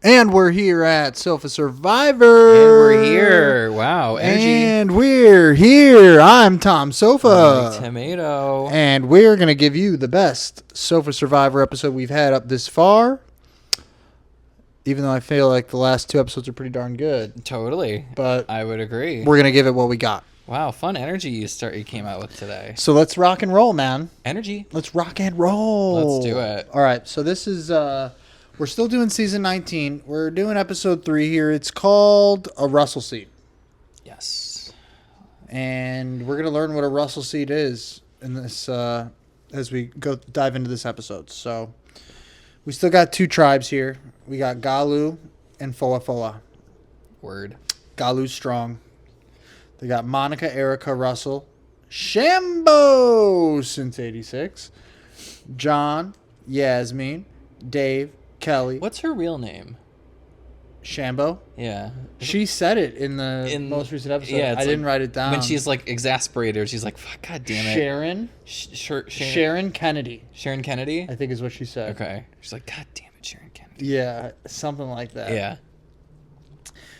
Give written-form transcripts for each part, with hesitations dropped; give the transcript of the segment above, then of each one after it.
And we're here at Sofa Survivor. And we're here. Wow, energy. And we're here. I'm Tom Sofa. Mike Tomato. And we're going to give you the best Sofa Survivor episode we've had up this far. Even though I feel like the last two episodes are pretty darn good. Totally. But I would agree. We're going to give it what we got. Wow, fun energy you came out with today. So let's rock and roll, man. Energy. Let's rock and roll. Let's do it. All right, so this is... we're still doing season 19. We're doing episode 3 here. It's called A Russell Seat. Yes. And we're going to learn what a Russell seat is in this as we dive into this episode. So we still got two tribes here. We got Galu and Foa. Word. Galu's strong. They got Monica, Erica, Russell, Shambo since 86, John, Yasmin, Dave, Kelly. What's her real name? Shambo? Yeah. She said it in the most recent episode. Yeah, I didn't write it down. When she's like exasperated, she's like, "Fuck, God damn it." Sharon? Sharon Kennedy. Sharon Kennedy? I think is what she said. Okay. She's like, "God damn it, Sharon Kennedy." Yeah, something like that. Yeah.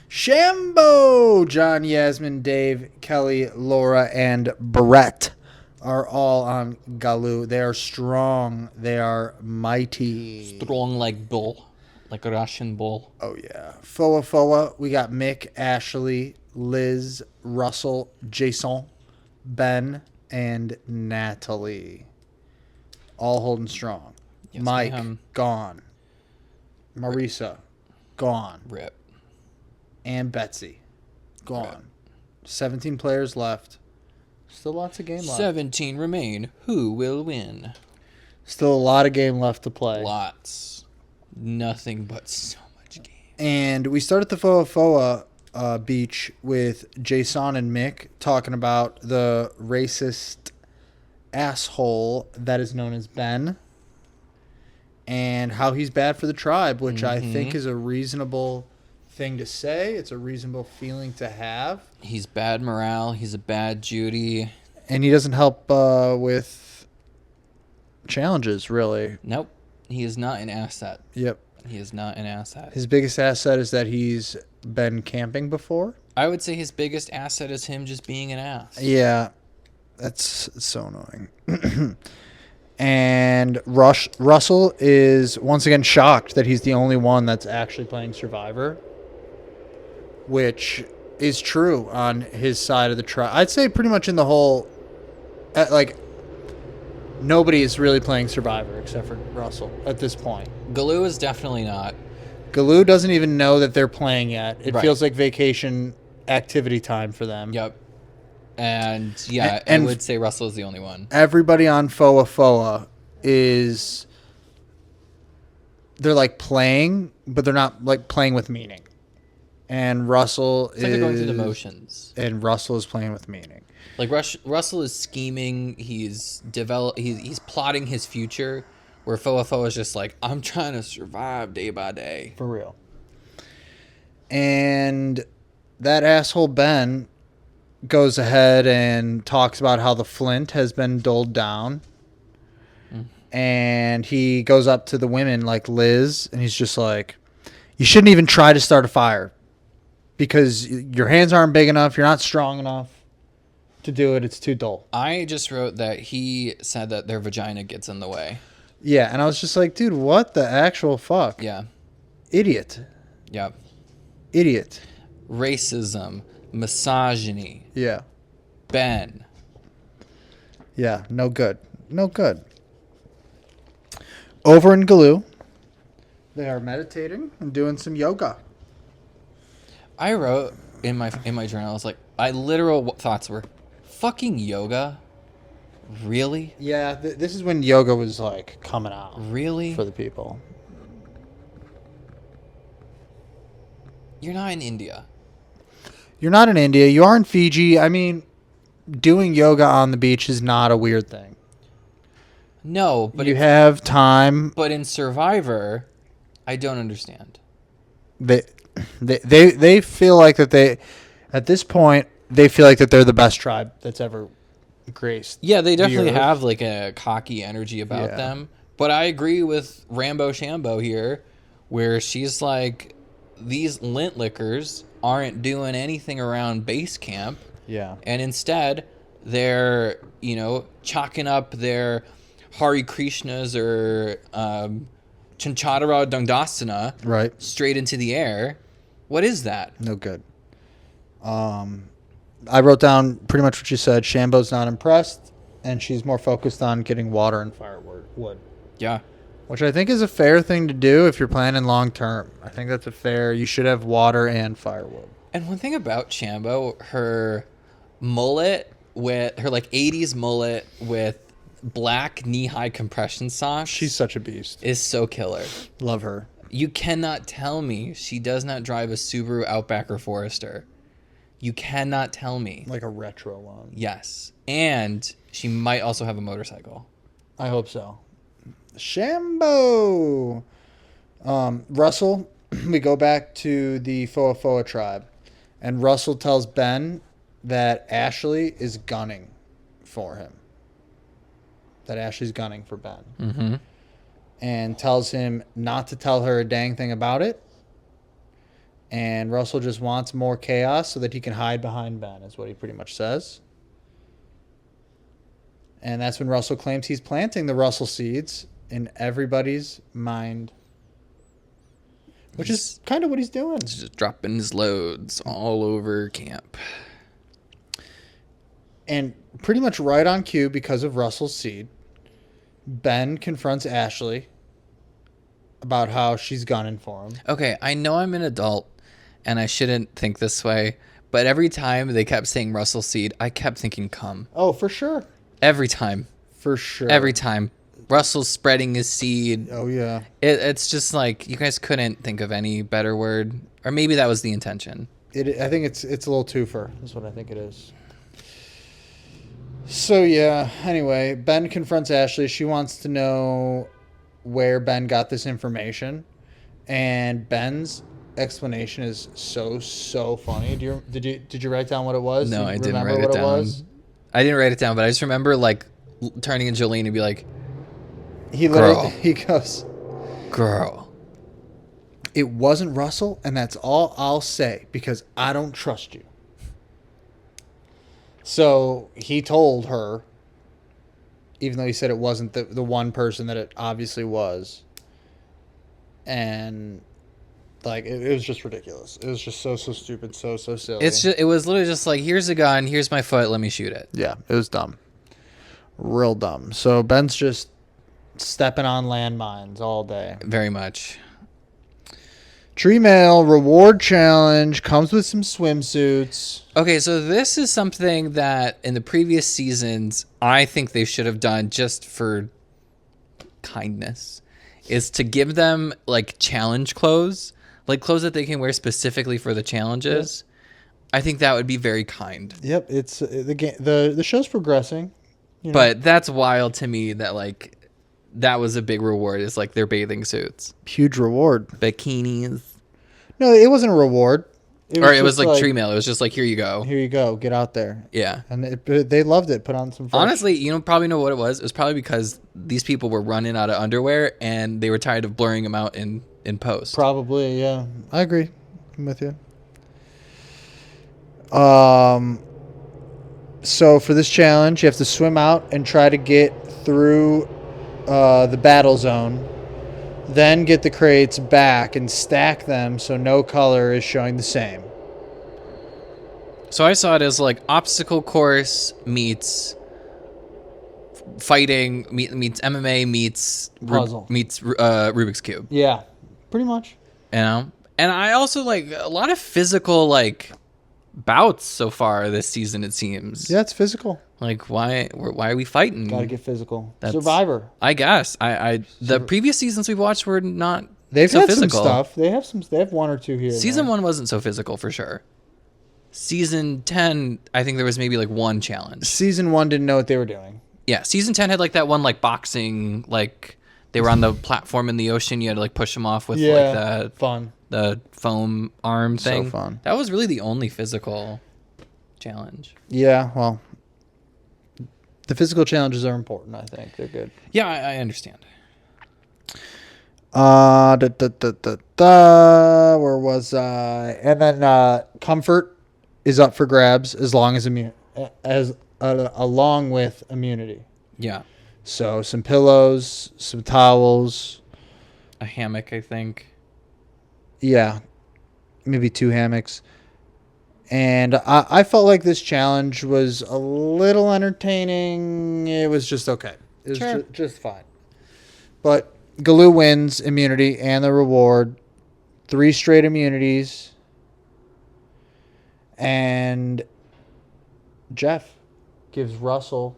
Shambo! John, Yasmin, Dave, Kelly, Laura, and Brett are all on Galu. They are strong. They are mighty. Strong like bull. Like a Russian bull. Oh, yeah. Foa. We got Mick, Ashley, Liz, Russell, Jason, Ben, and Natalie. All holding strong. Yes, Mike, ma'am. gone. Marisa, gone. Rip. And Betsy, gone. Right. 17 players left. Still lots of game left. 17 remain. Who will win? Still a lot of game left to play. Lots. Nothing but so much game. And we start at the Foa beach with Jason and Mick talking about the racist asshole that is known as Ben and how he's bad for the tribe, which I think is a reasonable thing to say. It's a reasonable feeling to have. He's bad morale. He's a bad Judy. And he doesn't help with challenges, really. Nope. He is not an asset. Yep. He is not an asset. His biggest asset is that he's been camping before. I would say his biggest asset is him just being an ass. Yeah. That's so annoying. And Russell is once again shocked that he's the only one that's actually playing Survivor, which is true on his side of the tribe. I'd say pretty much in the whole, nobody is really playing Survivor except for Russell at this point. Galu is definitely not. Galu doesn't even know that they're playing yet. It Right. feels like vacation activity time for them. Yep. And yeah, And I would say Russell is the only one. Everybody on Foa is, they're like playing, but they're not like playing with meaning. And Russell It's like they're going through the motions. And Russell is playing with meaning. Like Russell is scheming. He's He's plotting his future. Where Foa is just like, I'm trying to survive day by day. For real. And that asshole Ben goes ahead and talks about how the flint has been doled down. And he goes up to the women like Liz, and he's just like, you shouldn't even try to start a fire because your hands aren't big enough. You're not strong enough to do it. It's too dull. I just wrote that he said that their vagina gets in the way. Yeah, and I was just like, dude, what the actual fuck? Yeah. Idiot. Yep. Idiot. Racism, misogyny. Yeah. Ben. Yeah, no good. No good. Over in Galu, they are meditating and doing some yoga. I wrote in my journal, I was like, my literal thoughts were, fucking yoga? Really? Yeah, this is when yoga was like coming out. Really? For the people. You're not in India. You're not in India. You are in Fiji. I mean, doing yoga on the beach is not a weird thing. No, but you have time. But in Survivor, I don't understand. They feel like that they, at this point, they feel like that they're the best tribe that's ever graced. Yeah, they definitely the earth. have like a cocky energy about them. But I agree with Rambo Shambo here, where she's like, these lint lickers aren't doing anything around base camp, Yeah. and instead they're, you know, chalking up their Hari Krishnas or Chanchatara Dangdasana Right. straight into the air. What is that? No good. I wrote down pretty much what you said. Shambo's not impressed, and she's more focused on getting water and firewood, Yeah. which I think is a fair thing to do if you're planning long term. I think that's a fair. You should have water and firewood. And one thing about Shambo, her mullet with her like 80s mullet with black knee-high compression socks She's such a beast. is so killer. Love her. You cannot tell me she does not drive a Subaru Outback or Forester. You cannot tell me. Like a retro one. Yes. And she might also have a motorcycle. I hope so. Shambo. Russell, we go back to the Foa Foa tribe, and Russell tells Ben that Ashley is gunning for him. That Ashley's gunning for Ben. Mm-hmm. And tells him not to tell her a dang thing about it. And Russell just wants more chaos so that he can hide behind Ben, is what he pretty much says. And that's when Russell claims he's planting the Russell seeds in everybody's mind. Which is kind of what he's doing. He's just dropping his loads all over camp. And pretty much right on cue because of Russell's seed, Ben confronts Ashley about how she's gunning for him. Okay, I know I'm an adult and I shouldn't think this way, but every time they kept saying Russell seed, I kept thinking cum. Oh, for sure. Every time. For sure. Every time. Russell's spreading his seed. Oh, yeah. It's just like, you guys couldn't think of any better word. Or maybe that was the intention. I think it's a little twofer. That's what I think it is. So, yeah. Anyway, Ben confronts Ashley. She wants to know where Ben got this information. And Ben's explanation is so funny. Did you write down what it was? No, Do you I didn't remember write it what down. was? I didn't write it down, but I just remember like turning to Jolene and be like, He Girl. he goes, girl. "It wasn't Russell, and that's all I'll say because I don't trust you." So he told her, even though he said it wasn't the one person that it obviously was. And like it was just ridiculous. It was just so stupid, so silly. It was literally just like, here's a gun, here's my foot, let me shoot it. Yeah, it was dumb. Real dumb. So Ben's just stepping on landmines all day. Very much. Tree Mail reward challenge comes with some swimsuits. Okay, so this is something that in the previous seasons, I think they should have done just for kindness, is to give them like challenge clothes, like clothes that they can wear specifically for the challenges. I think that would be very kind. Yep, it's the show's progressing. You know, But that's wild to me that like that was a big reward, is like their bathing suits, huge reward. bikinis. No, it wasn't a reward. It was just like tree mail. It was just like, here you go. Here you go. Get out there. Yeah. And they loved it. Put on some fresh. Honestly, you probably know what it was. It was probably because these people were running out of underwear and they were tired of blurring them out in post. Probably, yeah. I agree. I'm with you. So for this challenge, you have to swim out and try to get through the battle zone. Then get the crates back and stack them so no color is showing the same. So I saw it as like obstacle course meets fighting meets MMA meets Puzzle. meets Rubik's Cube. Yeah, pretty much. You know? And I also like a lot of physical like bouts so far this season, it seems. Yeah, it's physical. Like why are we fighting? Gotta get physical. That's- Survivor. I guess. The previous seasons we've watched were not They've so had physical. some stuff. They have one or two here. and Season there. 1 wasn't so physical for sure. Season 10, I think there was maybe like one challenge. Season 1 didn't know what they were doing. Yeah, season 10 had like that one like boxing, like they were on the platform in the ocean. You had to like push them off with like Fun. the foam arm So thing. fun. That was really the only physical challenge. Yeah, well, the physical challenges are important, I think. They're good. Yeah, I understand. Where was I? And then comfort is up for grabs as long as along with immunity. Yeah. So some pillows, some towels, A hammock, I think. yeah, maybe 2 hammocks. And I felt like this challenge was a little entertaining. It was just okay. It was Sure. just fine. But Galoo wins immunity and the reward. 3 straight immunities. And Jeff gives Russell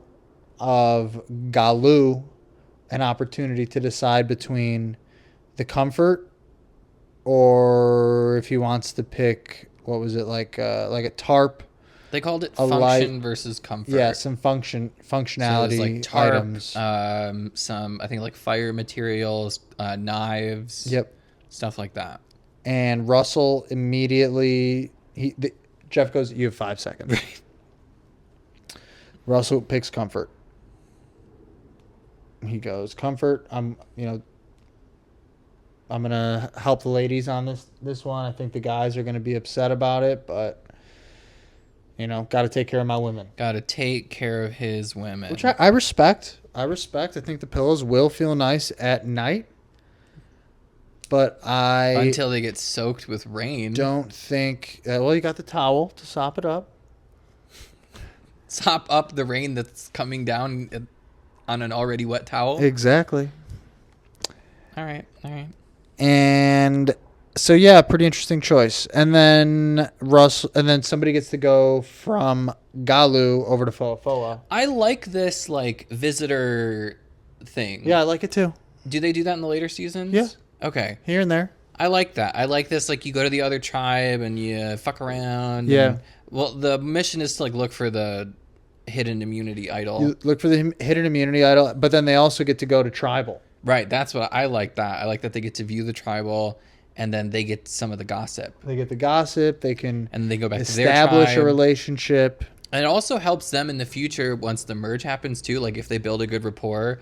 of Galoo an opportunity to decide between the comfort or if he wants to pick, what was it, like a tarp. They called it A function light- versus comfort. Yeah, some So functionality it's like tarp, items. some I think like fire materials, knives, Yep. stuff like that. And Russell immediately Jeff goes, "You have 5 seconds." Russell picks comfort. He goes, "Comfort. I'm gonna help the ladies on this one. I think the guys are gonna be upset about it, but got to take care of my women." Got to take care of his women. Which I respect. I think the pillows will feel nice at night, but I Until they get soaked with rain. don't think. Well, you got the towel to sop it up. Sop up the rain that's coming down on an already wet towel. Exactly. All right. And so yeah, pretty interesting choice. And then somebody gets to go from Galoo over to Foa. I like this like visitor thing. Yeah, I like it too. Do they do that in the later seasons? Yeah. Okay. Here and there. I like that. I like this. Like you go to the other tribe and you fuck around. Yeah. And, well, the mission is to like look for the hidden immunity idol. You look for the hidden immunity idol, but then they also get to go to tribal. Right. That's what I like. That I like that they get to view the tribal, and then they get some of the gossip, They get the gossip. They can and they go back to their establish tribe. a relationship. And it also helps them in the future once the merge happens too. Like if they build a good rapport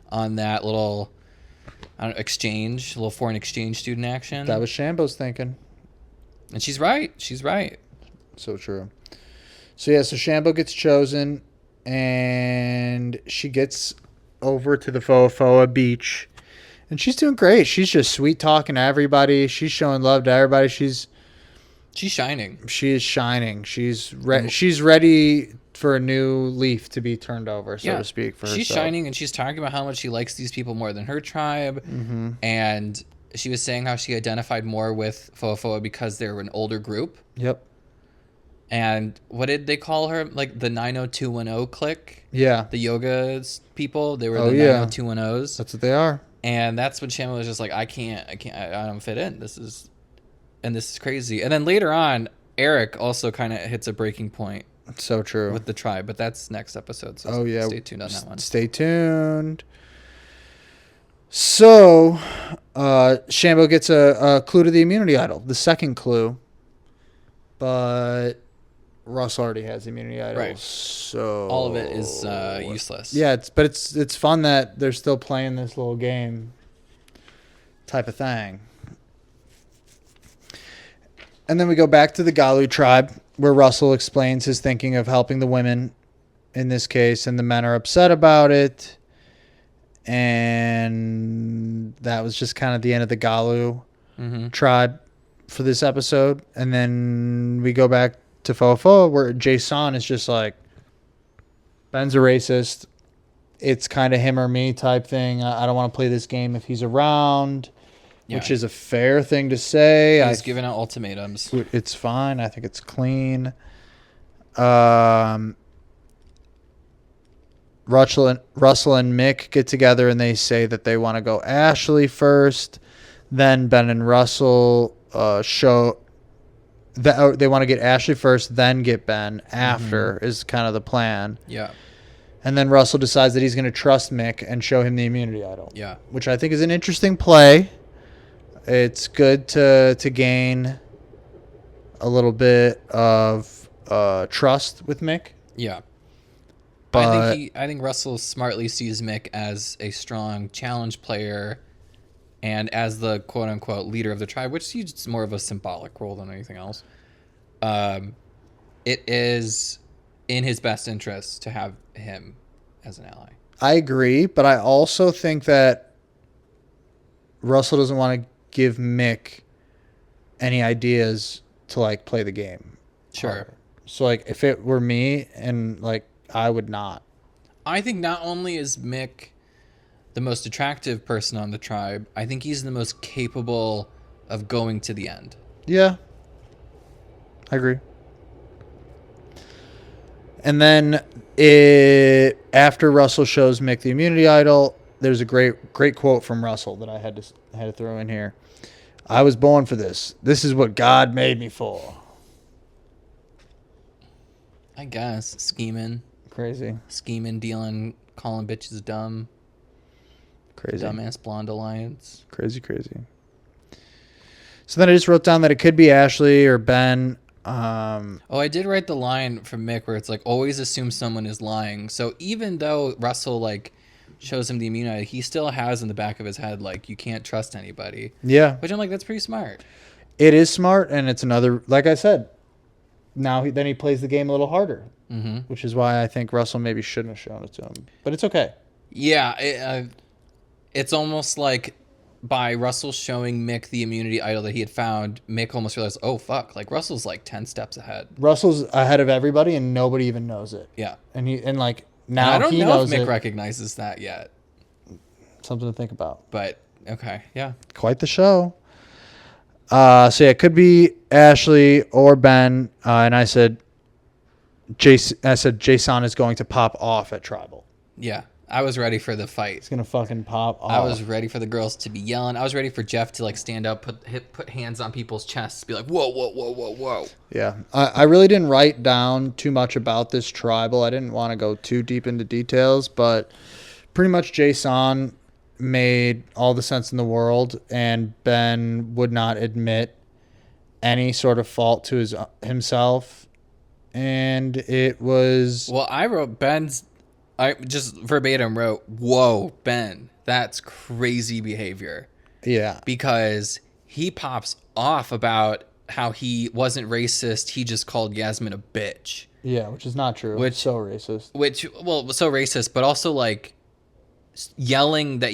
on that little little foreign exchange student action. That was Shambo's thinking. And she's right. She's right. So true. So yeah, so Shambo gets chosen, and she gets over to the Foa beach, and she's doing great. She's just sweet talking to everybody. She's showing love to everybody. She is shining. She's ready for a new leaf to be turned over, so to speak. For she's herself. shining, and she's talking about how much she likes these people more than her tribe. Mm-hmm. And she was saying how she identified more with Foa because they're an older group. Yep. And what did they call her? Like the 90210 clique? Yeah. The yoga people. They were Oh, the yeah. 90210s. That's what they are. And that's when Shamla was just like, I don't fit in. This is crazy. And then later on, Eric also kind of hits a breaking point So true. with the tribe, but that's next episode. So stay tuned on that one. Stay tuned. So, Shambo gets a clue to the immunity idol, the second clue, but Russ already has the immunity idol, Right. so All of it is useless. Yeah, it's fun that they're still playing this little game type of thing. And then we go back to the Galoo tribe, where Russell explains his thinking of helping the women in this case, and the men are upset about it. And that was just kind of the end of the Galoo tribe for this episode. And then we go back to Foa, where Jason is just like, Ben's a racist. It's kind of him or me type thing. I don't want to play this game if he's around, which is a fair thing to say. He's giving out ultimatums. It's fine. I think it's clean. Russell and Mick get together and they say that they want to go Ashley first. Then Ben and Russell show that they want to get Ashley first, then get Ben after is kind of the plan. Yeah. And then Russell decides that he's going to trust Mick and show him the immunity idol. Yeah. Which I think is an interesting play. It's good to gain a little bit of trust with Mick. Yeah. But I think Russell smartly sees Mick as a strong challenge player and as the quote unquote leader of the tribe, which is more of a symbolic role than anything else, it is in his best interest to have him as an ally. I agree, but I also think that Russell doesn't want to give Mick any ideas to like play the game. Sure. So like if it were me and like I would not. I think not only is Mick the most attractive person on the tribe, I think he's the most capable of going to the end. Yeah. I agree. And then after Russell shows Mick the immunity idol, there's a great quote from Russell that I had to throw in here. I was born for this. This is what God made me for. I guess scheming, dealing, calling bitches dumb. Crazy. Dumbass blonde alliance. Crazy. So then I just wrote down that it could be Ashley or Ben. I did write the line from Mick where it's like, always assume someone is lying. So even though Russell like shows him the immunity, he still has in the back of his head like, you can't trust anybody. Yeah. Which I'm like, that's pretty smart. It is smart, and it's another, like I said, then he plays the game a little harder, which is why I think Russell maybe shouldn't have shown it to him. But it's okay. Yeah, it's almost like by Russell showing Mick the immunity idol that he had found, Mick almost realized, oh, fuck, like Russell's like 10 steps ahead. Russell's ahead of everybody, and nobody even knows it. Yeah. And now and I don't he know knows if Mick it. recognizes that yet. Something to think about. But, okay, yeah. Quite the show. So yeah, it could be Ashley or Ben. And I said Jason is going to pop off at Tribal. Yeah. I was ready for the fight. He's gonna fucking pop off. I was ready for the girls to be yelling. I was ready for Jeff to like stand up, put hands on people's chests, be like, whoa, whoa, whoa, whoa, whoa. Yeah, I really didn't write down too much about this Tribal. I didn't want to go too deep into details, but pretty much Jason made all the sense in the world, and Ben would not admit any sort of fault to himself, and it was. Well, I wrote I just verbatim wrote, whoa, Ben, that's crazy behavior. Yeah. Because he pops off about how he wasn't racist. He just called Yasmin a bitch. Yeah, which is not true. So racist. So racist, but also like yelling that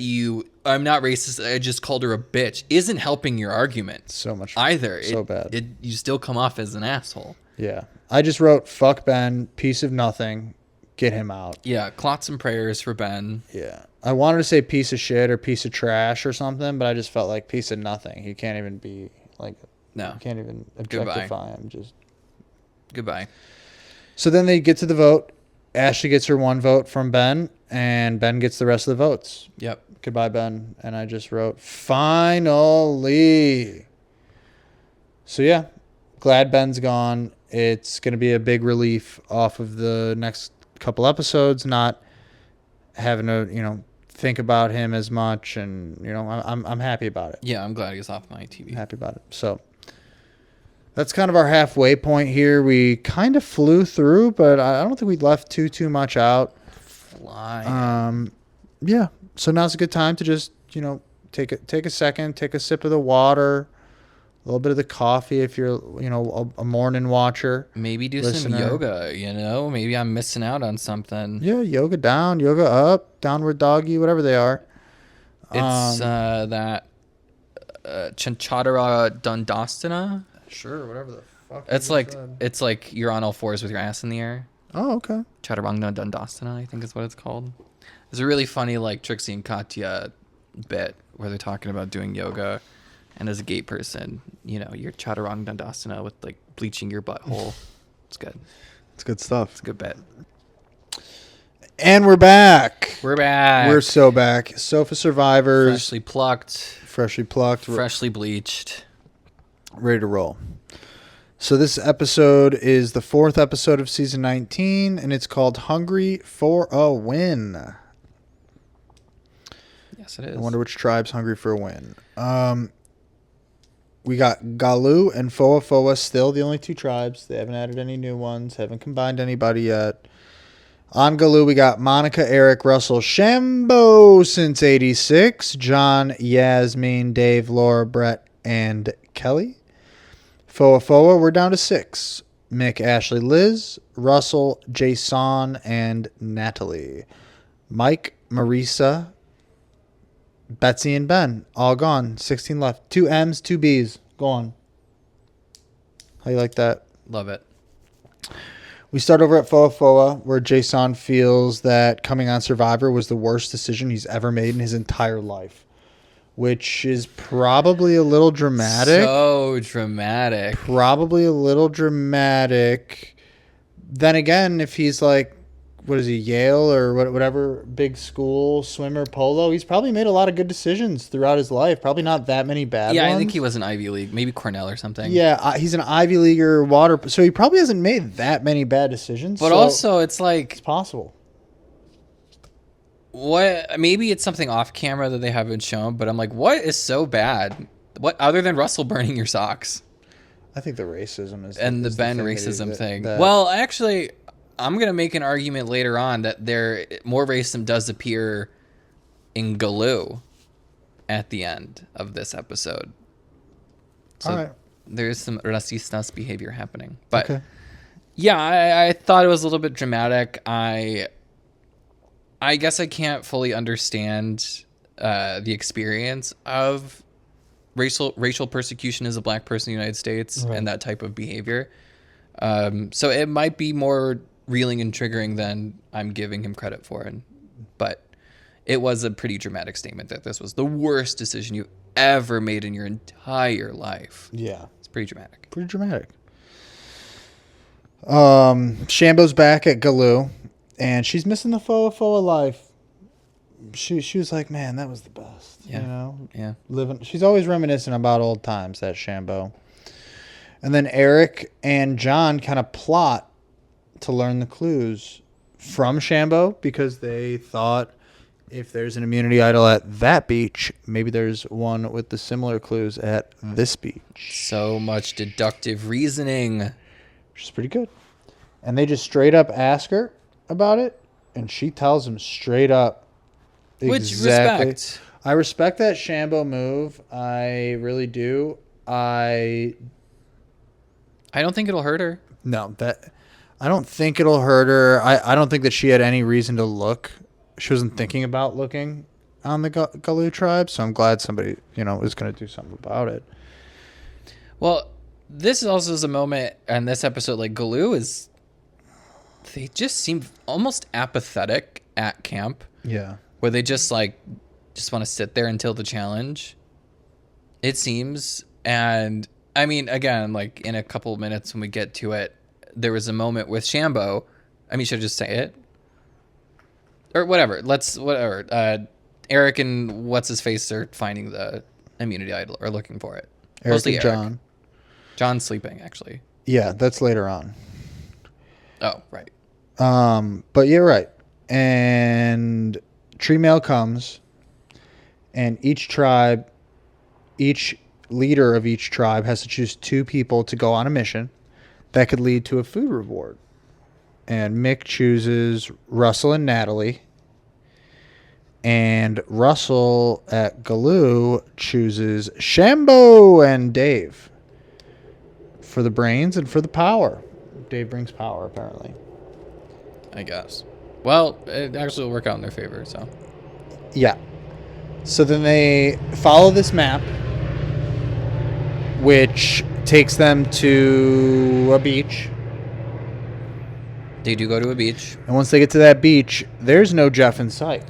I'm not racist, I just called her a bitch, isn't helping your argument. So much. Either. So bad. You still come off as an asshole. Yeah. I just wrote, fuck Ben, piece of nothing. Get him out. Yeah, clots and prayers for Ben. Yeah. I wanted to say piece of shit or piece of trash or something, but I just felt like piece of nothing. He can't even be like, no. You can't even objectify him. Just goodbye. So then they get to the vote. Ashley gets her one vote from Ben, and Ben gets the rest of the votes. Yep. Goodbye, Ben. And I just wrote, finally. So yeah, glad Ben's gone. It's going to be a big relief off of the next couple episodes, not having to think about him as much, and I'm happy about it. Yeah, I'm glad he's off my TV. Happy about it. So that's kind of our halfway point here. We kind of flew through, but I don't think we left too much out. Yeah. So now's a good time to just take a second, take a sip of the water, a little bit of the coffee if you're, a morning watcher. Maybe do some yoga, Maybe I'm missing out on something. Yeah, yoga down, yoga up, downward doggy, whatever they are. It's that Chaturanga Dandasana. Sure, whatever the fuck. It's like you're on all fours with your ass in the air. Oh, okay. Chaturanga Dandasana, I think is what it's called. There's a really funny Trixie and Katya bit where they're talking about doing yoga. And as a gay person, you're Chaturanga Dandasana with bleaching your butthole. It's good. It's good stuff. It's a good bit. And we're back. We're so back. Sofa Survivors. Freshly plucked. Freshly bleached. Ready to roll. So this episode is the 4th episode of season 19, and it's called Hungry for a Win. Yes, it is. I wonder which tribe's hungry for a win. We got Galu and Foa Foa still the only two tribes. They haven't added any new ones. Haven't combined anybody yet. On Galoo, we got Monica, Eric, Russell, Shambo since 86, John, Yasmin, Dave, Laura, Brett, and Kelly. Foa, we're down to 6. Mick, Ashley, Liz, Russell, Jason, and Natalie. Mike, Marisa, Betsy, and Ben, all gone. 16 left. 2 M's, 2 B's. Go on. How you like that? Love it. We start over at Foa, where Jason feels that coming on Survivor was the worst decision he's ever made in his entire life, which is probably a little dramatic. So dramatic. Probably a little dramatic. Then again, if he's like, what is he, Yale or whatever big school swimmer, polo, he's probably made a lot of good decisions throughout his life. Probably not that many bad Yeah, ones. I think he was an Ivy League, maybe Cornell or something. Yeah, he's an Ivy Leaguer so he probably hasn't made that many bad decisions. But so also, it's like, it's possible. what? Maybe it's something off camera that they haven't shown, but I'm like, what is so bad? What other than Russell burning your socks I think the racism is and the is Ben thing that racism thing? that- Well, actually, I'm gonna make an argument later on that there more racism does appear in Galoo at the end of this episode. So all right. there's some racistas behavior happening, but. Okay. Yeah, I thought it was a little bit dramatic. I guess I can't fully understand the experience of racial persecution as a black person in the United States Right. and that type of behavior. So it might be more reeling and triggering than I'm giving him credit for. But it was a pretty dramatic statement that this was the worst decision you ever made in your entire life. Yeah. It's pretty dramatic. Pretty dramatic. Shambo's back at Galoo, and she's missing the Foa life. She was like, man, that was the best. Yeah. You know, Yeah. living. She's always reminiscing about old times. That Shambo. And then Eric and John kind of plot to learn the clues from Shambo because they thought if there's an immunity idol at that beach, maybe there's one with the similar clues at this beach. So much deductive reasoning. Which is pretty good. And they just straight up ask her about it, and she tells them straight up. Which respect. I respect that Shambo move. I really do. I don't think it'll hurt her. No, I don't think it'll hurt her. I don't think that she had any reason to look. She wasn't thinking about looking on the Galoo tribe, so I'm glad somebody, is going to do something about it. Well, this also is a moment in this episode, like Galoo they just seem almost apathetic at camp, Yeah. where they just want to sit there until the challenge, it seems. And I mean, again, like in a couple of minutes when we get to it, there was a moment with Shambo. I mean, should I just say it? Or whatever. Eric and what's his face are finding the immunity idol or looking for it. Eric Mostly and John. John's sleeping, actually. Yeah, that's later on. Oh, right. But you're right. And tree mail comes, and each leader of each tribe has to choose 2 people to go on a mission that could lead to a food reward. And Mick chooses Russell and Natalie. And Russell at Galoo chooses Shambo and Dave for the brains and for the power. Dave brings power, apparently. I guess. Well, it actually will work out in their favor, so. Yeah. So then they follow this map, which takes them to a beach. They do go to a beach. And once they get to that beach, there's no Jeff in sight.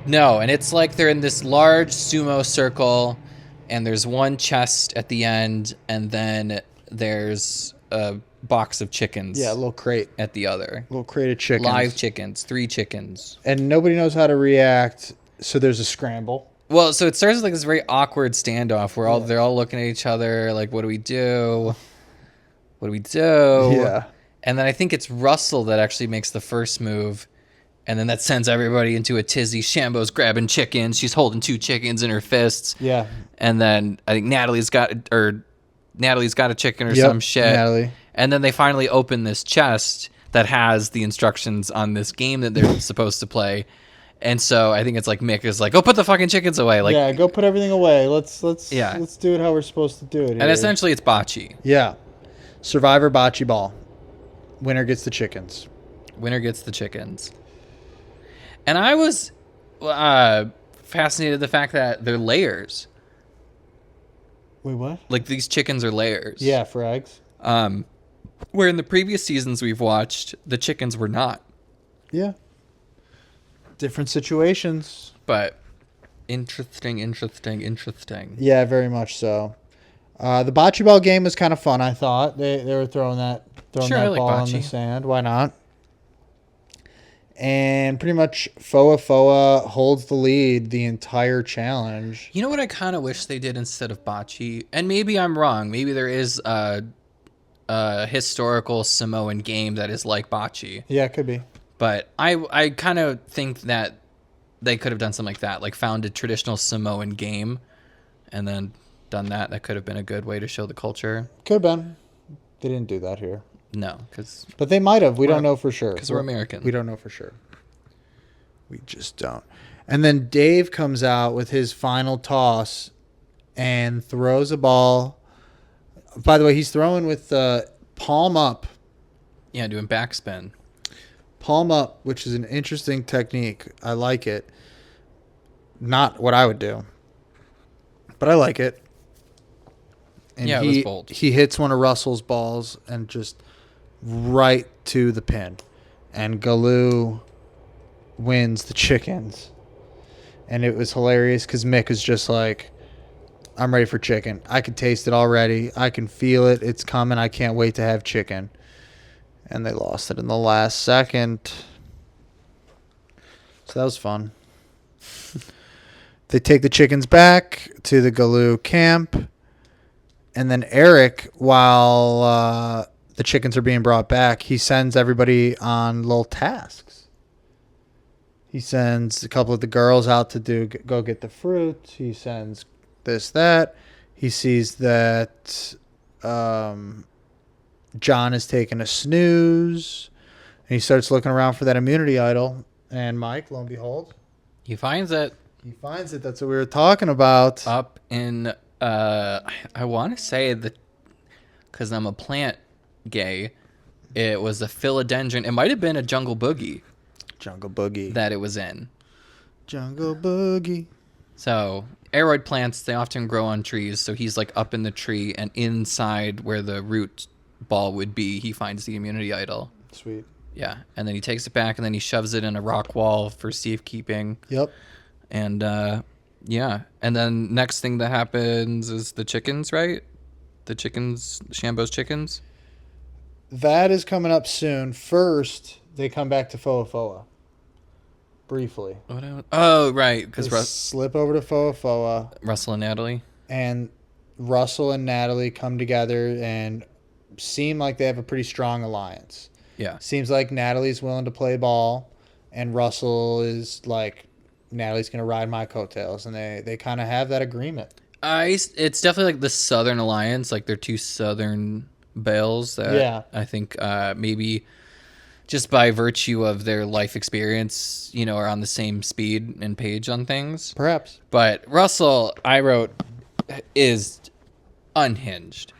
No, and it's like they're in this large sumo circle, and there's one chest at the end, and then there's a box of chickens. Yeah, a little crate. At the other. A little crate of chickens. Live chickens. 3 chickens. And nobody knows how to react, so there's a scramble. Well, so it starts with like this very awkward standoff where they're all looking at each other like, what do we do? What do we do? Yeah. And then I think it's Russell that actually makes the first move. And then that sends everybody into a tizzy. Shambo's grabbing chickens. She's holding 2 chickens in her fists. Yeah. And then I think Natalie's got a chicken or some shit. Natalie. And then they finally open this chest. that has the instructions on this game that they're supposed to play. And so I think it's like Mick is like, "Oh, put the fucking chickens away!" Like, yeah, go put everything away. Let's Yeah. let's do it how we're supposed to do it. Here. and essentially it's bocce. yeah, Survivor bocce ball. Winner gets the chickens. Winner gets the chickens. And I was fascinated the fact that they're layers. Wait, what? Like these chickens are layers. Yeah, for eggs. Where in the previous seasons we've watched, the chickens were not. Yeah. Different situations. But interesting. Yeah, very much so. The bocce ball game was kind of fun. I thought they were throwing that Sure, I like ball in the bocce. sand. Why not? And pretty much Foa holds the lead the entire challenge. You know what I kind of wish they did instead of bocce? And maybe I'm wrong. Maybe there is a historical Samoan game that is like bocce. Yeah, it could be. But I kind of think that they could have done something like that, like found a traditional Samoan game and then done that. That could have been a good way to show the culture. Could have been. They didn't do that here. No, because But they might have. We don't know for sure. we're American. We don't know for sure. We just don't. And then Dave comes out with his final toss and throws a ball. By the way, he's throwing with the palm up. Yeah, doing backspin. Palm up, which is an interesting technique. I like it. Not what I would do, but I like it. And Yeah, it was bold. He hits one of Russell's balls and just right to the pin. And Galoo wins the chickens. And it was hilarious because Mick is just like, I'm ready for chicken. I can taste it already. I can feel it. It's coming. I can't wait to have chicken. And they lost it in the last second. So that was fun. They take the chickens back to the Galoo camp. And then Eric, while the chickens are being brought back, he sends everybody on little tasks. He sends a couple of the girls out to go get the fruit. He sends this, that. He sees that John is taking a snooze. And he starts looking around for that immunity idol. And Mike, lo and behold, He finds it he finds it. That's what we were talking about. up in, I want to say that, because I'm a plant gay, it was a philodendron. It might have been a jungle boogie Jungle Boogie. that it was in. Jungle Boogie. So aroid plants, they often grow on trees. So he's like up in the tree, and inside where the root ball would be, he finds the immunity idol. Sweet. Yeah, and then he takes it back, and then he shoves it in a rock wall for safekeeping. Yep. And yeah, and then next thing that happens is the chickens, right? The chickens, Shambo's chickens. That is coming up soon. First, they come back to Foa. Briefly. Oh, right, They because slip over to Foa, Russell and Natalie. and Russell and Natalie come together and seem like they have a pretty strong alliance. Yeah, Seems like Natalie's willing to play ball, and Russell is like, Natalie's going to ride my coattails, and they kind of have that agreement. it's definitely like the Southern Alliance, like they're two Southern belles that Yeah. I think maybe just by virtue of their life experience, are on the same speed and page on things. Perhaps. But Russell, I wrote, is unhinged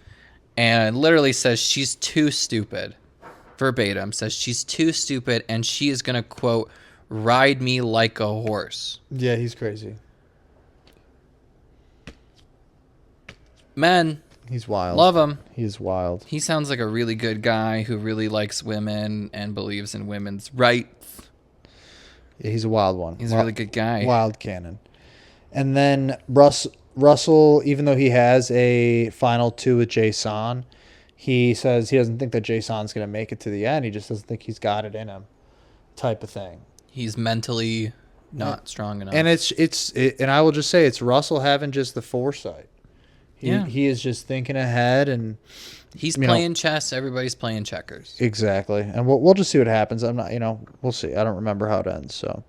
and literally says she's too stupid. Verbatim says she's too stupid and she is going to, quote, ride me like a horse. Yeah, he's crazy. Men, He's wild. love him. He's wild. He sounds like a really good guy who really likes women and believes in women's rights. Yeah, he's a wild one. He's a really good guy. Wild cannon. And then Russell, even though he has a final two with Jason, he says he doesn't think that Jason's going to make it to the end. He just doesn't think he's got it in him, type of thing. He's mentally not strong enough. And and I will just say it's Russell having just the foresight. He is just thinking ahead, and He's you know, playing chess. Everybody's playing checkers. exactly. And we'll just see what happens. I'm not, we'll see. I don't remember how it ends. So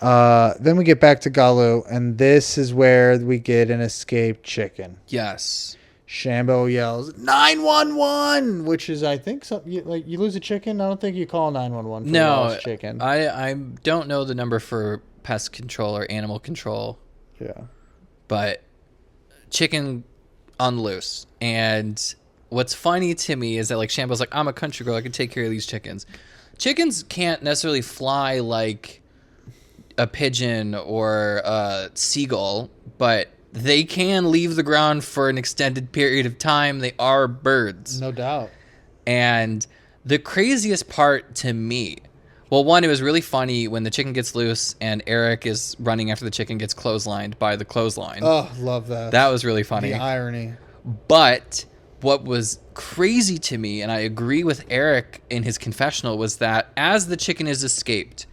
then we get back to Galoo, and this is where we get an escaped chicken. Yes. Shambo yells 911, which is I think something like you lose a chicken. I don't think you call 911 for a No, lost chicken. I don't know the number for pest control or animal control, Yeah. but chicken on loose. And what's funny to me is that like Shambo's like, I'm a country girl, I can take care of these chickens. Chickens can't necessarily fly like a pigeon or a seagull, but they can leave the ground for an extended period of time. They are birds. No doubt. And the craziest part to me, well, one, it was really funny when the chicken gets loose and Eric is running after the chicken gets clotheslined by the clothesline. Oh, love that. That was really funny. The irony. But what was crazy to me, and I agree with Eric in his confessional, was that as the chicken is escaped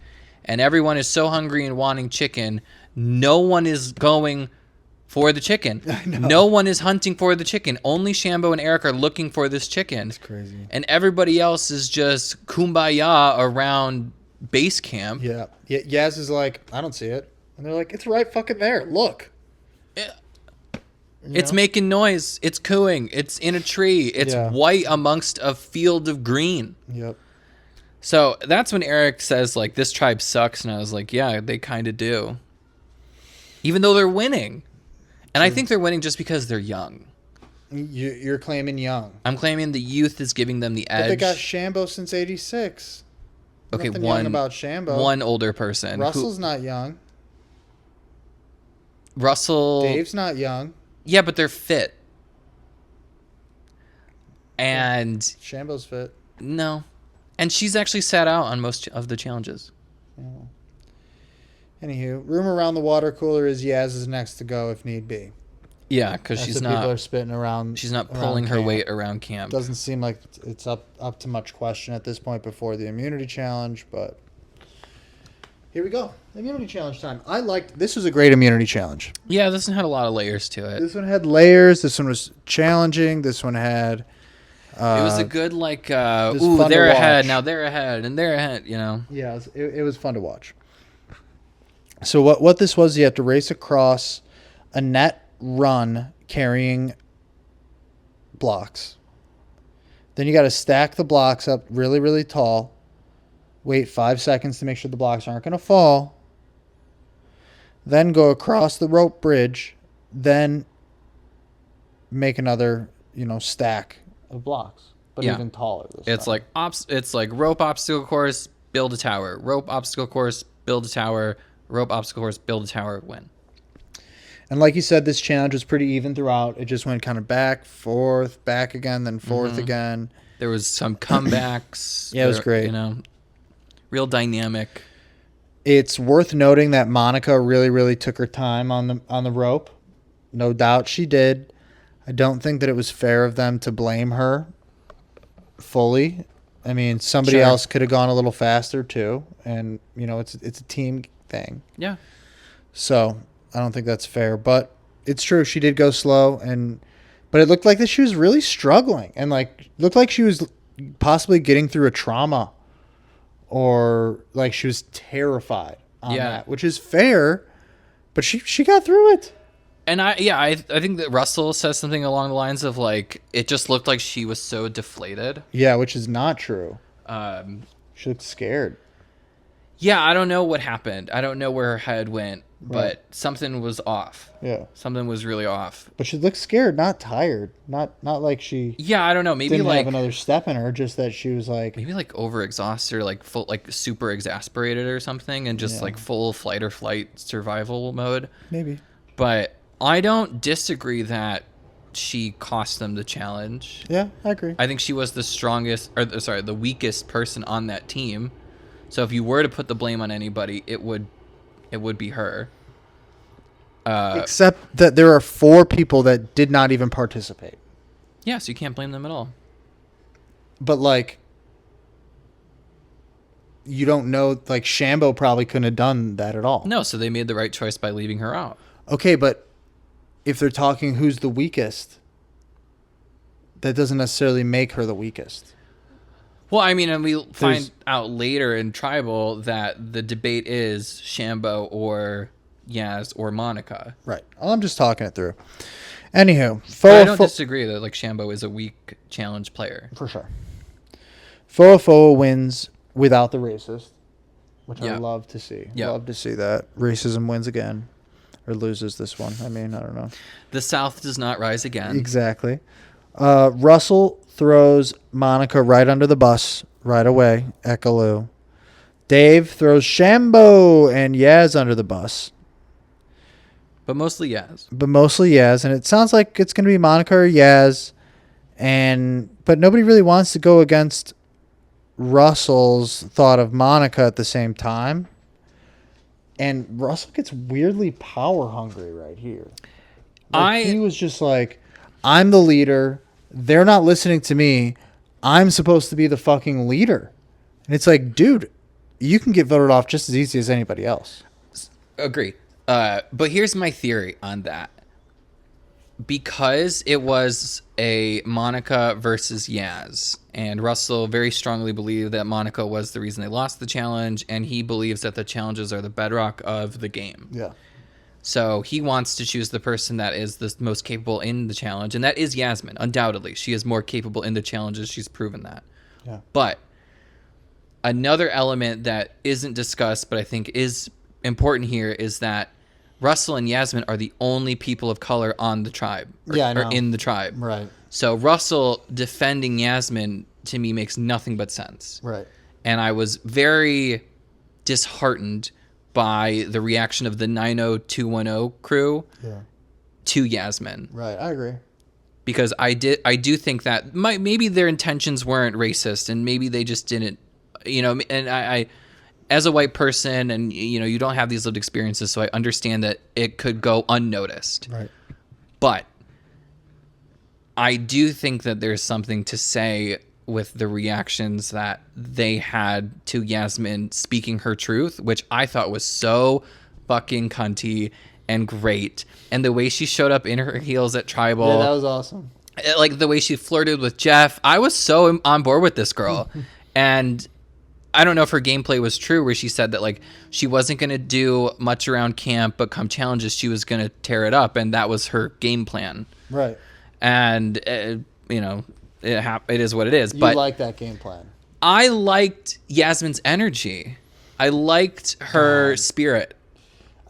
and everyone is so hungry and wanting chicken, no one is going for the chicken. No one is hunting for the chicken. Only Shambo and Eric are looking for this chicken. It's crazy. And everybody else is just kumbaya around base camp. Yeah. Yaz is like, I don't see it. And they're like, it's right fucking there. Look. It's making noise. It's cooing. It's in a tree. It's white amongst a field of green. Yep. So that's when Eric says, like, this tribe sucks. And I was like, yeah, they kind of do. Even though they're winning. And I think they're winning just because they're young. You're claiming young. I'm claiming the youth is giving them the edge. But they got Shambo since 86. Okay, Nothing young about Shambo. One older person. Russell's not young. Russell. Dave's not young. Yeah, but they're fit. And Shambo's fit. no. And she's actually sat out on most of the challenges. Oh. Anywho, rumor around the water cooler is Yaz is next to go if need be. Yeah, because That's she's what people not. are spitting around. She's not around pulling her camp. weight around camp. Doesn't seem like it's up to much question at this point before the immunity challenge, but here we go. Immunity challenge time. This was a great immunity challenge. Yeah, this one had a lot of layers to it. This one had layers. This one was challenging. This one had. It was a good like, was ooh, fun to they're ahead, watch. now they're ahead, and they're ahead. You know. Yeah, it was fun to watch. So what this was, you have to race across a net run carrying blocks. Then you got to stack the blocks up really, really tall. Wait 5 seconds to make sure the blocks aren't going to fall. Then go across the rope bridge. Then make another, stack of blocks, but Yeah. even taller. It's time. it's like rope obstacle course, build a tower. Rope obstacle course, build a tower. Rope obstacle course, build a tower, win. And like you said, this challenge was pretty even throughout. It just went kind of back, forth, back again, then forth again. There was some comebacks. Yeah, it was great. Real dynamic. It's worth noting that Monica really, really took her time on the rope. No doubt she did. I don't think that it was fair of them to blame her fully. I mean, somebody Sure. else could have gone a little faster too, and it's a team thing. Yeah. So I don't think that's fair, but it's true. She did go slow, but it looked like that she was really struggling, and looked like she was possibly getting through a trauma, or like she was terrified on that, which is fair, but she got through it. And I think that Russell says something along the lines of like, it just looked like she was so deflated. Yeah, which is not true. She looked scared. Yeah, I don't know what happened. I don't know where her head went, but something was off. Yeah, Something was really off. but she looked scared, not tired, not like she Yeah, I don't know. Maybe didn't like have another step in her. Just that she was like, maybe like overexhausted or like full, like super exasperated or something, and just like full fight or flight survival mode. maybe. But I don't disagree that she cost them the challenge. Yeah, I agree. I think she was the weakest person on that team. So if you were to put the blame on anybody, it would be her. Except that there are 4 people that did not even participate. Yeah, so you can't blame them at all. But you don't know. Like Shambo probably couldn't have done that at all. No, so they made the right choice by leaving her out. Okay, but if they're talking who's the weakest, that doesn't necessarily make her the weakest. Well, I mean, and we'll find out later in Tribal that the debate is Shambo or Yaz or Monica. Right. I'm just talking it through. Anywho, But I don't disagree that like Shambo is a weak challenge player. for sure. Foa wins without the racist, which I Yeah. love to see. Yeah. Love to see that. Racism wins again. Or loses this one. I mean, I don't know. The South does not rise again. Exactly. Russell throws Monica right under the bus right away. Ekaloo. Dave throws Shambo and Yaz under the bus. But mostly Yaz. But mostly Yaz. And it sounds like it's going to be Monica or Yaz. But nobody really wants to go against Russell's thought of Monica at the same time. And Russell gets weirdly power hungry right here. He was just like, I'm the leader. They're not listening to me. I'm supposed to be the fucking leader. And it's like, dude, you can get voted off just as easy as anybody else. Agree. But here's my theory on that. Because it was a Monica versus Yaz, and Russell very strongly believed that Monica was the reason they lost the challenge, and he believes that the challenges are the bedrock of the game. Yeah. So he wants to choose the person that is the most capable in the challenge, and that is Yasmin, undoubtedly. She is more capable in the challenges. She's proven that. Yeah. But another element that isn't discussed, but I think is important here, is that Russell and Yasmin are the only people of color on the tribe. Yeah, I know. Or in the tribe. Right. So Russell defending Yasmin, to me, makes nothing but sense. Right. And I was very disheartened by the reaction of the 90210 crew to Yasmin. Right. I agree. Because I do think that maybe their intentions weren't racist, and maybe they just didn't, and I as a white person, and you don't have these lived experiences, so I understand that it could go unnoticed. Right. But I do think that there's something to say with the reactions that they had to Yasmin speaking her truth, which I thought was so fucking cunty and great. And the way she showed up in her heels at Tribal. Yeah, that was awesome. Like the way she flirted with Jeff. I was so on board with this girl. And I don't know if her gameplay was true, where she said that like she wasn't going to do much around camp, but come challenges, she was going to tear it up. And that was her game plan. Right. And, it is what it is. You But like that game plan. I liked Yasmin's energy. I liked her spirit.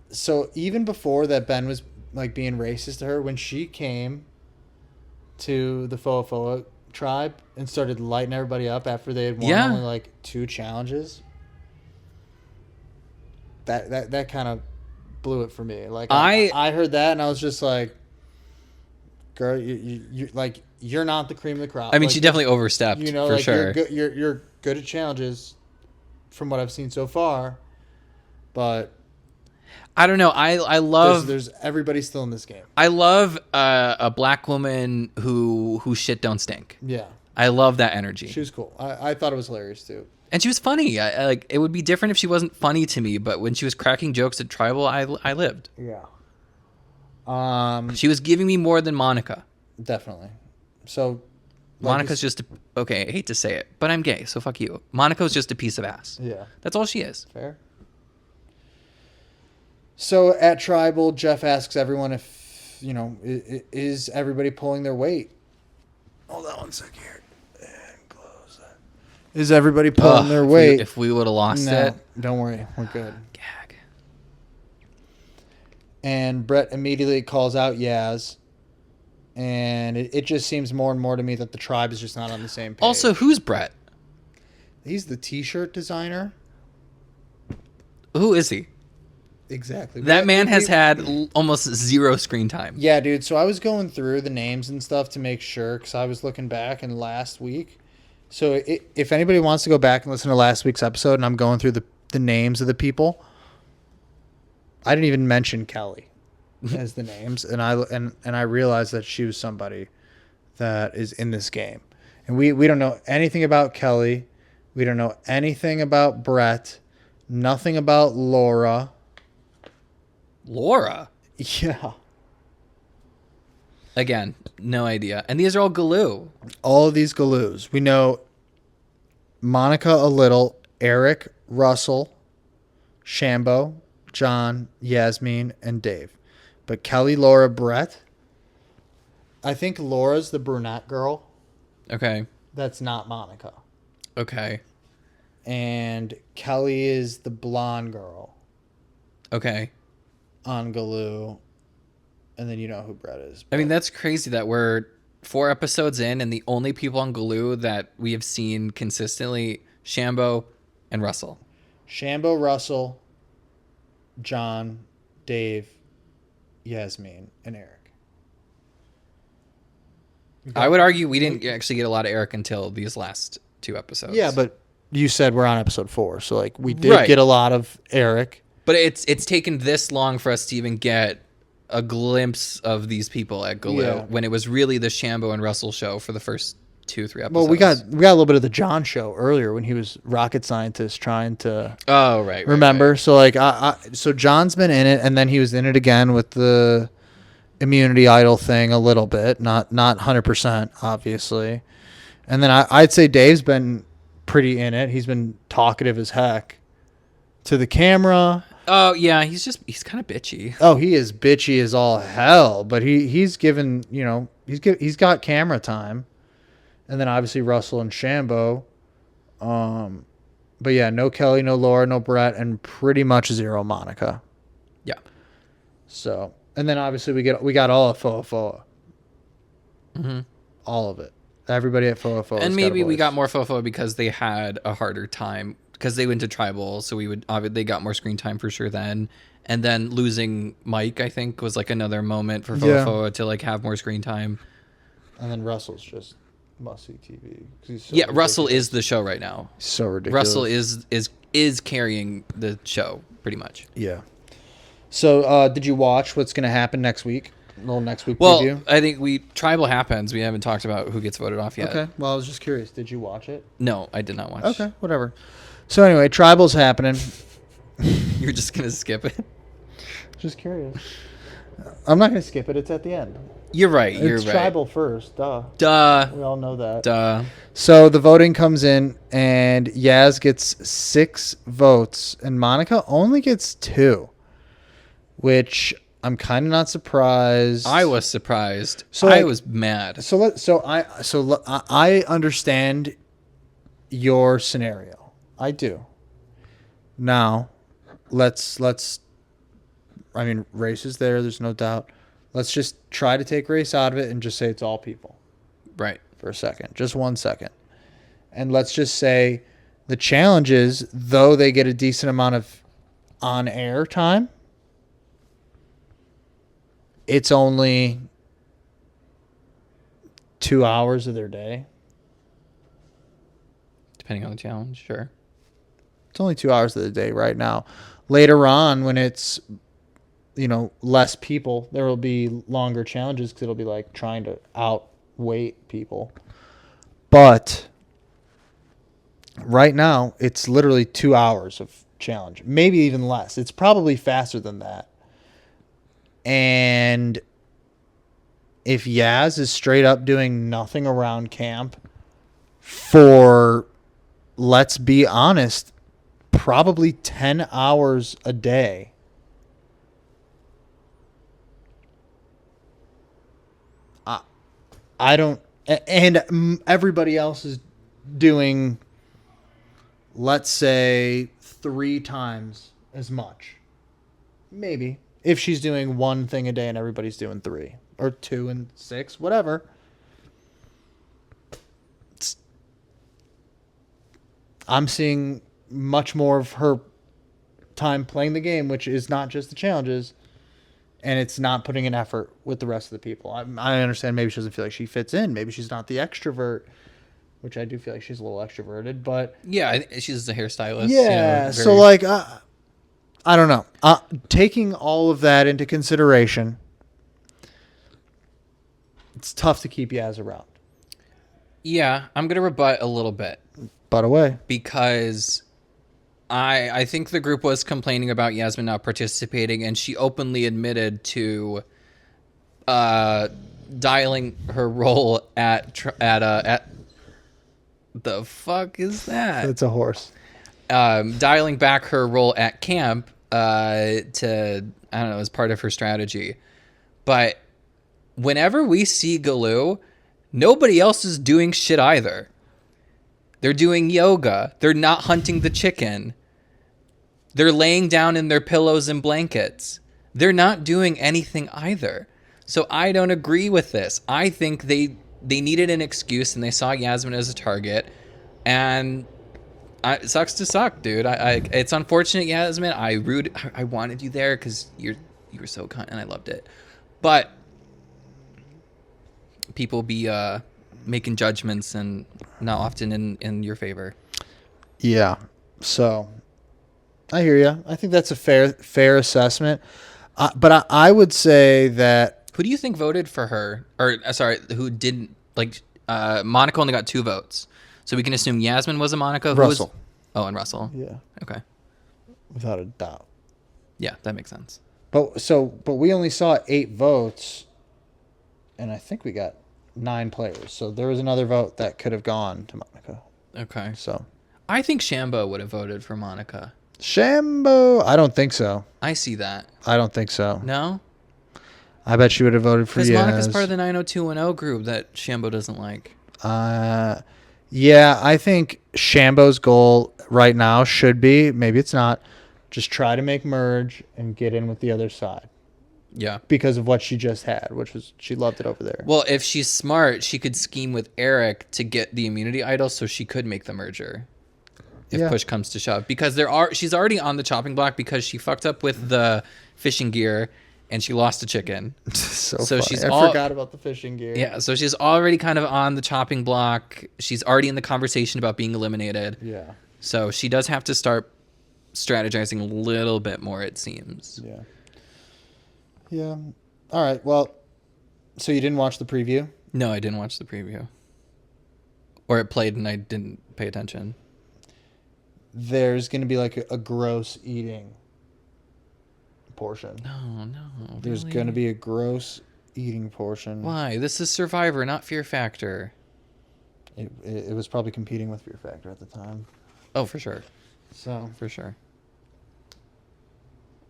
So even before that, Ben was like being racist to her, when she came to the Foa tribe and started lighting everybody up after they had won only like 2 challenges. That kind of blew it for me. Like I heard that and I was just like, girl, you like, you're not the cream of the crop. I mean, like, she definitely overstepped, for like sure. You're good at challenges from what I've seen so far, but I don't know. I love. There's everybody still in this game. I love a black woman who shit don't stink. Yeah, I love that energy. she was cool. I thought it was hilarious too. And she was funny. I like it would be different if she wasn't funny to me, but when she was cracking jokes at Tribal, I lived. Yeah. She was giving me more than Monica. Definitely. So Monica's just okay. I hate to say it, but I'm gay, so fuck you. Monica's just a piece of ass. Yeah. That's all she is. Fair. So at Tribal, Jeff asks everyone if, is everybody pulling their weight? Hold on 1 second here. And close that. Is everybody pulling their weight? If we would have lost No, it. don't worry. We're good. Gag. And Brett immediately calls out Yaz. And it just seems more and more to me that the tribe is just not on the same page. Also, who's Brett? He's the T-shirt designer. Who is he? Exactly. That man has had almost zero screen time. Yeah, dude. So I was going through the names and stuff to make sure, because I was looking back in last week. So if anybody wants to go back and listen to last week's episode, and I'm going through the names of the people, I didn't even mention Kelly as the names, and I realized that she was somebody that is in this game, and we don't know anything about Kelly, we don't know anything about Brett, nothing about Laura. Laura? Yeah. Again, no idea. And these are all Galoo. All of these Galoos. We know Monica a little, Eric, Russell, Shambo, John, Yasmin, and Dave. But Kelly, Laura, Brett. I think Laura's the brunette girl. Okay. That's not Monica. Okay. And Kelly is the blonde girl Okay. on Galoo. And then you know who Brett is. I mean, that's crazy that we're 4 episodes in and the only people on Galoo that we have seen consistently, Shambo and Russell. Shambo, Russell, John, Dave, Yasmin, and Eric. I would argue we didn't actually get a lot of Eric until these last 2 episodes. Yeah, but you said we're on episode 4, so like we did Right. get a lot of Eric. But it's taken this long for us to even get a glimpse of these people at Galoo Yeah. when it was really the Shambo and Russell show for the first 2-3 episodes. Well, we got a little bit of the John show earlier when he was rocket scientist trying to Oh, right. remember. Right. So like so John's been in it, and then he was in it again with the immunity idol thing a little bit, not 100% obviously. And then I'd say Dave's been pretty in it. He's been talkative as heck to the camera. Oh, yeah, he's kind of bitchy. Oh, he is bitchy as all hell, but he's given, he's got camera time. And then obviously Russell and Shambo. But yeah, no Kelly, no Laura, no Brett, and pretty much 0 Monica. Yeah. So, and then obviously we got all of Foa. Mm-hmm. All of it. Everybody at Foa. And maybe we got more Fofo because they had a harder time because they went to tribal, so they got more screen time for sure then. And then losing Mike, I think, was like another moment for Fofo to like have more screen time. And then Russell's just must-see TV. 'Cause he's so Yeah, Russell ridiculous. is the show right now. So ridiculous. Russell is carrying the show pretty much. Yeah. So, did you watch what's going to happen next week? A little next week Well, preview? I think tribal happens. We haven't talked about who gets voted off yet. Okay. Well, I was just curious. Did you watch it? No, I did not watch. Okay, whatever. So anyway, tribal's happening. You're just gonna skip it. Just curious. I'm not going to skip it. It's at the end. You're right. It's tribal first. Duh. Duh. We all know that. Duh. So the voting comes in, and Yaz gets 6 votes, and Monica only gets 2, which I'm kind of not surprised. I was surprised. So, I like- was mad. So I understand your scenario. I do. Now, let's. I mean, race is there. There's no doubt. Let's just try to take race out of it and just say it's all people Right. for a second, just 1 second, and let's just say the challenges, though they get a decent amount of on-air time, it's only 2 hours of their day. Depending on the challenge, sure. It's only 2 hours of the day right now. Later on, when it's, less people, there will be longer challenges because it'll be like trying to outweight people. But right now, it's literally 2 hours of challenge, maybe even less. It's probably faster than that. And if Yaz is straight up doing nothing around camp for, let's be honest, probably 10 hours a day, I don't, and everybody else is doing, let's say, 3 times as much. Maybe. If she's doing 1 thing a day and everybody's doing 3 or 2 and 6, whatever. I'm seeing much more of her time playing the game, which is not just the challenges, and it's not putting an effort with the rest of the people. I understand maybe she doesn't feel like she fits in. Maybe she's not the extrovert, which I do feel like she's a little extroverted, but Yeah, she's a hairstylist. yeah. So like, I don't know. Taking all of that into consideration, it's tough to keep Yaz around. Yeah, I'm gonna rebut a little bit But away. because I think the group was complaining about Yasmin not participating, and she openly admitted to dialing her role at the fuck is that? It's a horse. Dialing back her role at camp to, I don't know, as part of her strategy. But whenever we see Galoo, nobody else is doing shit either. They're doing yoga. They're not hunting the chicken. They're laying down in their pillows and blankets. They're not doing anything either. So I don't agree with this. I think they needed an excuse and they saw Yasmin as a target. And it sucks to suck, dude. It's unfortunate, Yasmin. I wanted you there because you were so kind and I loved it. But people be making judgments and not often in your favor. Yeah. So I hear you. I think that's a fair assessment. But I would say that. Who do you think voted for her? Or sorry, who didn't? Like Monica only got 2 votes, so we can assume Yasmin was a Monica. Russell. And Russell. Yeah. Okay. Without a doubt. Yeah, that makes sense. But we only saw 8 votes, and I think we got 9 players. So there was another vote that could have gone to Monica. Okay. So I think Shambo would have voted for Monica. Shambo, I don't think so. I see that. I don't think so. No? I bet she would have voted for Because Yaz. Monica's part of the 90210 group that Shambo doesn't like. Yeah, I think Shambo's goal right now should be, maybe it's not, just try to make merge and get in with the other side. Yeah. Because of what she just had, which was she loved it over there. Well, if she's smart, she could scheme with Eric to get the immunity idol so she could make the merger. If push comes to shove. Because she's already on the chopping block because she fucked up with the fishing gear and she lost a chicken. so she's I forgot about the fishing gear. Yeah, so she's already kind of on the chopping block. She's already in the conversation about being eliminated. Yeah. So she does have to start strategizing a little bit more, it seems. Yeah. Yeah. All right. Well, so you didn't watch the preview? No, I didn't watch the preview. Or it played and I didn't pay attention. There's going to be like a gross eating portion. No. There's really? going to be a gross eating portion. Why? This is Survivor, not Fear Factor. It was probably competing with Fear Factor at the time. Oh, for sure. So For sure.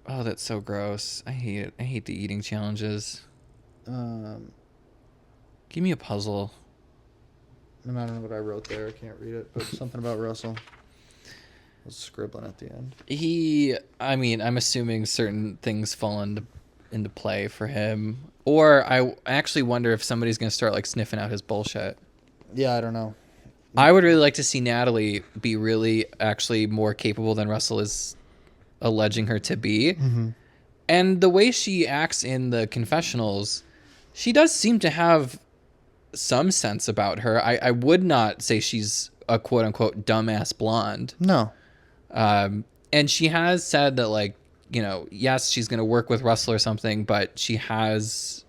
Oh, that's so gross. I hate it. I hate the eating challenges. Give me a puzzle. I don't know what I wrote there. I can't read it, but something about Russell. I was scribbling at the end. I'm assuming certain things fall into play for him. Or I actually wonder if somebody's going to start like sniffing out his bullshit. Yeah, I don't know. I would really like to see Natalie be really actually more capable than Russell is alleging her to be. Mm-hmm. And the way she acts in the confessionals, she does seem to have some sense about her. I would not say she's a quote unquote dumbass blonde. No. And she has said that, like, you know, yes, she's going to work with Russell or something, but she has